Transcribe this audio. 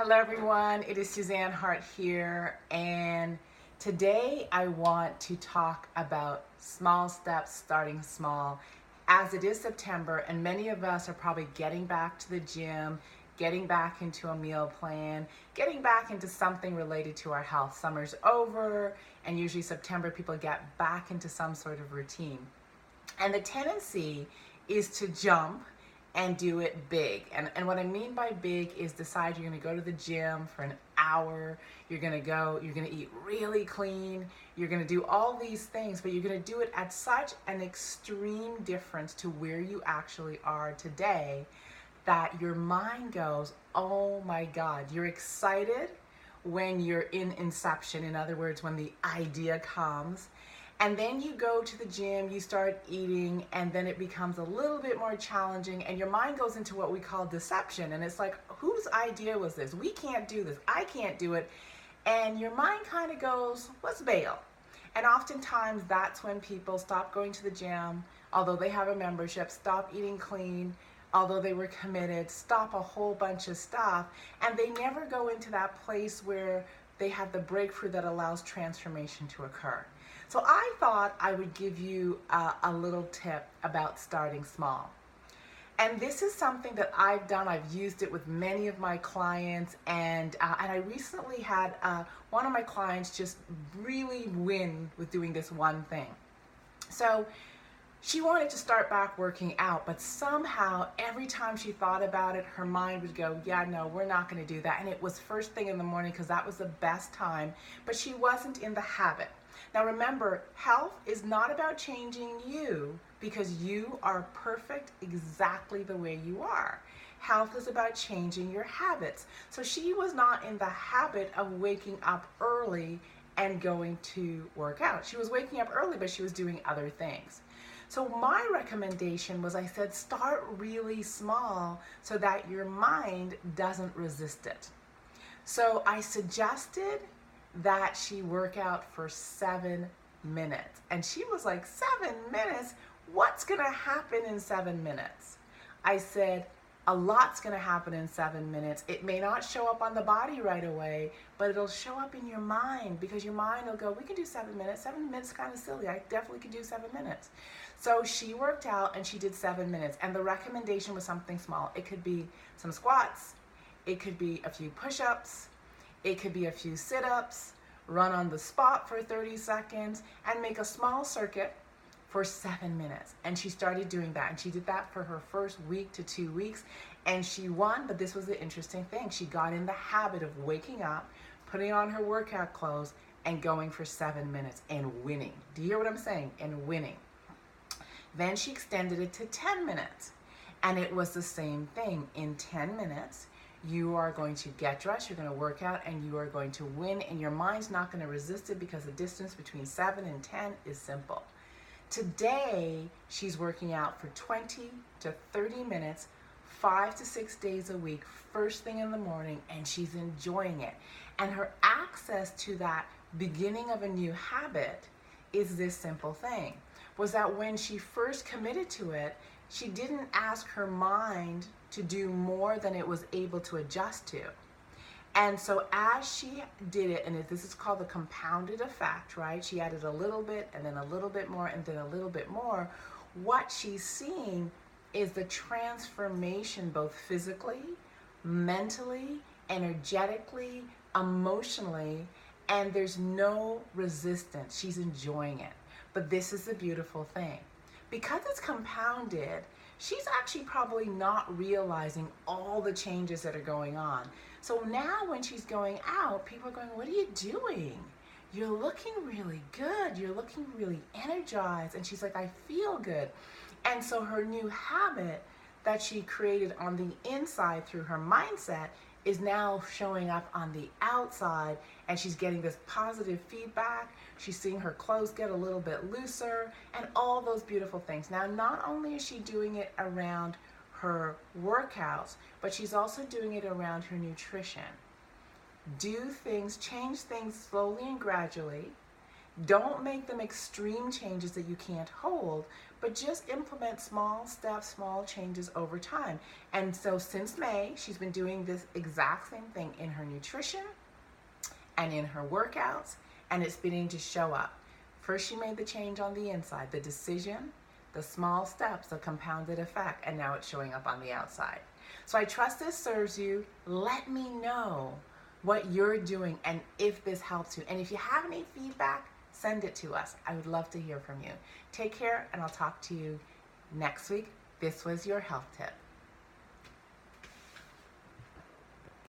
Hello everyone, it is Suzanne Hart here, and today I want to talk about small steps, starting small. As it is September and many of us are probably getting back to the gym, getting back into a meal plan, getting back into something related to our health. Summer's over and usually September people get back into some sort of routine. And the tendency is to jump and do it big. And what I mean by big is decide you're gonna go to the gym for an hour, you're gonna eat really clean, you're gonna do all these things, but you're gonna do it at such an extreme difference to where you actually are today that your mind goes, oh my God, you're excited when you're in inception, in other words, when the idea comes. And then you go to the gym, you start eating, and then it becomes a little bit more challenging, and your mind goes into what we call deception. And it's like, whose idea was this? We can't do this. I can't do it. And your mind kind of goes, let's bail. And oftentimes that's when people stop going to the gym, although they have a membership, stop eating clean, although they were committed, stop a whole bunch of stuff, and they never go into that place where they have the breakthrough that allows transformation to occur. So I thought I would give you a little tip about starting small. And this is something that I've done. I've used it with many of my clients, and I recently had one of my clients just really win with doing this one thing. So she wanted to start back working out, but somehow every time she thought about it, her mind would go, yeah, no, we're not going to do that. And it was first thing in the morning because that was the best time, but she wasn't in the habit. Now remember, health is not about changing you because you are perfect exactly the way you are. Health is about changing your habits. So she was not in the habit of waking up early and going to work out. She was waking up early, but she was doing other things. So my recommendation was, I said, start really small so that your mind doesn't resist it. So I suggested that she work out for 7 minutes. And she was like, 7 minutes? What's gonna happen in 7 minutes? I said, a lot's gonna happen in 7 minutes. It may not show up on the body right away, but it'll show up in your mind because your mind will go, we can do 7 minutes. 7 minutes is kind of silly. I definitely could do 7 minutes. So she worked out and she did 7 minutes. And the recommendation was something small. It could be some squats. It could be a few push-ups. It could be a few sit-ups, run on the spot for 30 seconds, and make a small circuit for 7 minutes. And she started doing that. And she did that for her first week to 2 weeks. And she won, but this was the interesting thing. She got in the habit of waking up, putting on her workout clothes, and going for 7 minutes and winning. Do you hear what I'm saying? And winning. Then she extended it to 10 minutes. And it was the same thing. In 10 minutes, you are going to get dressed, you're going to work out, and you are going to win, and your mind's not going to resist it because the distance between 7 and 10 is simple. Today, she's working out for 20 to 30 minutes, 5 to 6 days a week, first thing in the morning, and she's enjoying it. And her access to that beginning of a new habit is this simple thing, was that when she first committed to it, she didn't ask her mind to do more than it was able to adjust to. And so as she did it, and this is called the compounded effect, right? She added a little bit and then a little bit more and then a little bit more. What she's seeing is the transformation both physically, mentally, energetically, emotionally, and there's no resistance. She's enjoying it. But this is the beautiful thing. Because it's compounded, she's actually probably not realizing all the changes that are going on. So now when she's going out, people are going, what are you doing? You're looking really good. You're looking really energized. And she's like, I feel good. And so her new habit that she created on the inside through her mindset is now showing up on the outside, and she's getting this positive feedback. She's seeing her clothes get a little bit looser and all those beautiful things. Now, not only is she doing it around her workouts, but she's also doing it around her nutrition. Do things, change things slowly and gradually. Don't make them extreme changes that you can't hold, but just implement small steps, small changes over time. And so since May, she's been doing this exact same thing in her nutrition and in her workouts, and it's beginning to show up. First, she made the change on the inside, the decision, the small steps, the compounded effect, and now it's showing up on the outside. So I trust this serves you. Let me know what you're doing and if this helps you. And if you have any feedback, send it to us. I would love to hear from you. Take care, and I'll talk to you next week. This was your health tip.